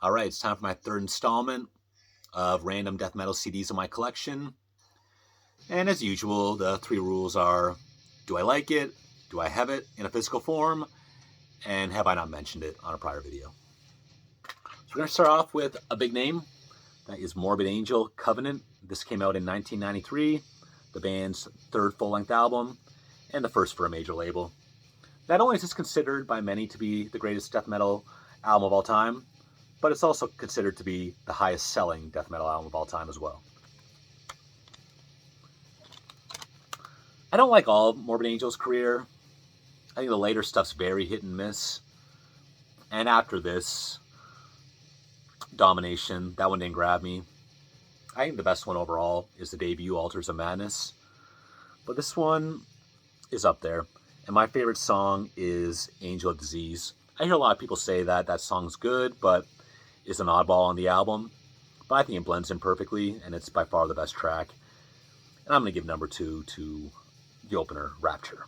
All right, it's time for my third installment of random death metal CDs in my collection. And as usual, the three rules are, do I like it? Do I have it in a physical form? And have I not mentioned it on a prior video? So we're going to start off with a big name. That is Morbid Angel Covenant. This came out in 1993, the band's third full-length album, and the first for a major label. Not only is this considered by many to be the greatest death metal album of all time, but it's also considered to be the highest selling death metal album of all time as well. I don't like all Morbid Angel's career. I think the later stuff's very hit and miss. And after this, Domination, that one didn't grab me. I think the best one overall is the debut, Altars of Madness. But this one is up there. And my favorite song is Angel of Disease. I hear a lot of people say that that song's good, but is an oddball on the album. But I think it blends in perfectly, and it's by far the best track. And I'm going to give number 2 to the opener, Rapture.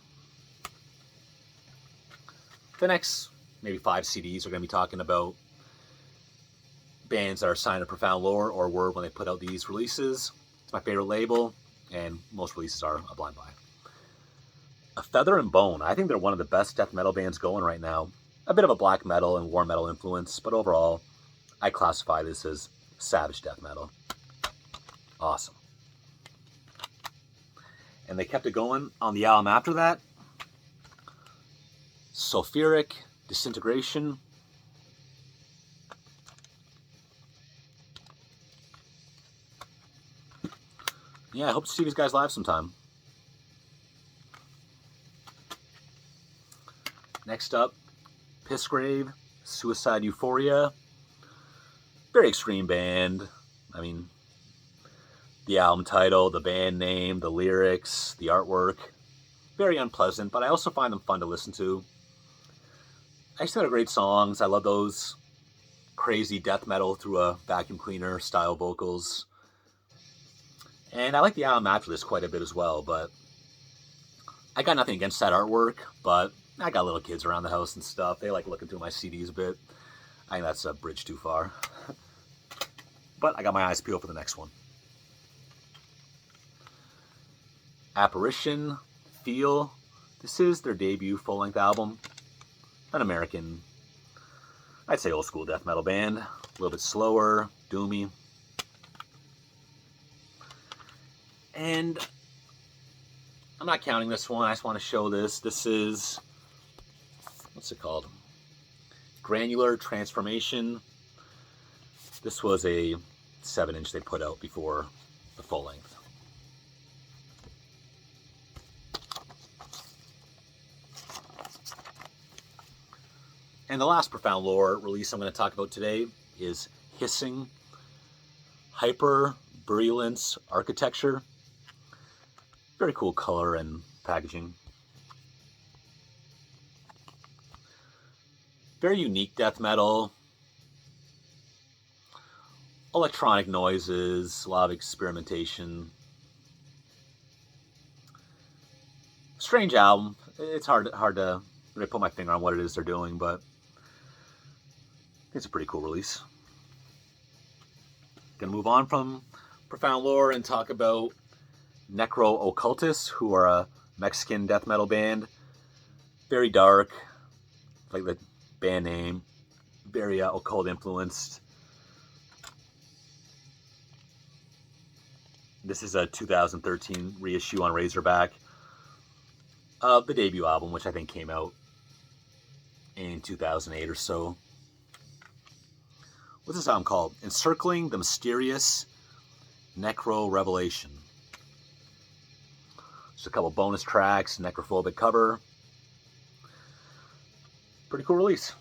The next maybe 5 CDs are going to be talking about bands that are signed to Profound Lore or were when they put out these releases. It's my favorite label, and most releases are a blind buy. A Feather and Bone. I think they're one of the best death metal bands going right now. A bit of a black metal and war metal influence, but overall, I classify this as savage death metal. Awesome. And they kept it going on the album after that. Sulfuric Disintegration. Yeah, I hope to see these guys live sometime. Next up, Pissgrave, Suicide Euphoria. Very extreme band. I mean, the album title, the band name, the lyrics, the artwork. Very unpleasant, but I also find them fun to listen to. I just think they're great songs. I love those crazy death metal through a vacuum cleaner style vocals. And I like the album after this quite a bit as well, but I got nothing against that artwork, but I got little kids around the house and stuff. They like looking through my CDs a bit. I think that's a bridge too far. But I got my eyes peeled for the next one. Apparition, Feel. This is their debut full-length album. An American, I'd say old school death metal band. A little bit slower, doomy. And I'm not counting this one. I just want to show this. This is, what's it called? Granular Transformation. This was a 7-inch they put out before the full length. And the last Profound Lore release I'm going to talk about today is Hissing, Hyper Virulence Architecture. Very cool color and packaging. Very unique death metal. Electronic noises, a lot of experimentation. Strange album. It's hard to really put my finger on what it is they're doing, but it's a pretty cool release. Gonna move on from Profound Lore and talk about Necro Occultus, who are a Mexican death metal band. Very dark, like the band name. Very occult influenced. This is a 2013 reissue on Razorback of the debut album, which I think came out in 2008 or so. What's this album called? Encircling the Mysterious Necro Revelation. Just a couple bonus tracks, necrophobic cover. Pretty cool release.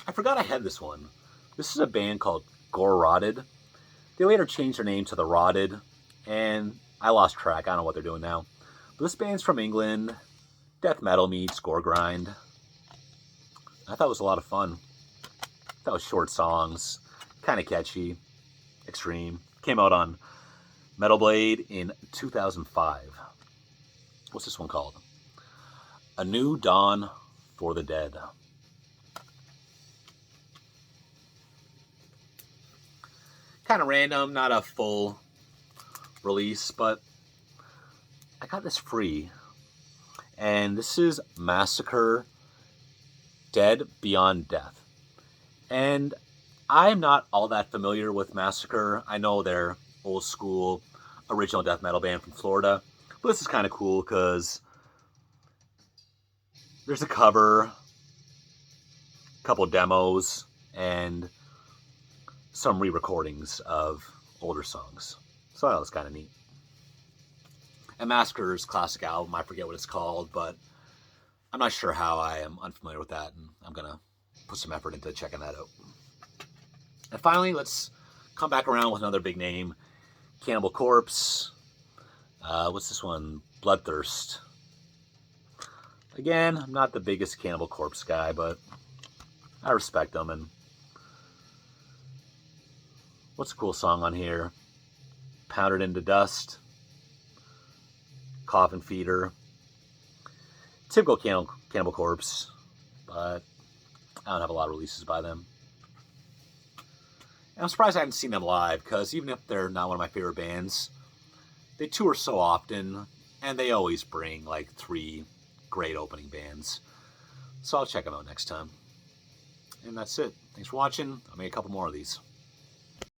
I forgot I had this one. This is a band called Gore Rotted. They later changed their name to The Rotted, and I lost track. I don't know what they're doing now. But this band's from England. Death metal meets gore grind. I thought it was a lot of fun. That was short songs, kind of catchy, extreme. Came out on Metal Blade in 2005. What's this one called? A New Dawn for the Dead. kind of random, not a full release, but I got this free. And this is Massacre Dead Beyond Death. And I'm not all that familiar with Massacre. I know they're old school, original death metal band from Florida. But this is kind of cool because there's a cover, a couple demos, and some re-recordings of older songs. So that was kind of neat. And Massacre's classic album, I forget what it's called, but I'm not sure how. I am unfamiliar with that, and I'm going to put some effort into checking that out. And finally, let's come back around with another big name, Cannibal Corpse. What's this one? Bloodthirst. Again, I'm not the biggest Cannibal Corpse guy, but I respect them. And what's a cool song on here? Pounded into Dust. Coffin Feeder. Typical Cannibal Corpse, but I don't have a lot of releases by them. And I'm surprised I haven't seen them live, because even if they're not one of my favorite bands, they tour so often, and they always bring like 3 great opening bands. So I'll check them out next time. And that's it. Thanks for watching. I'll make a couple more of these.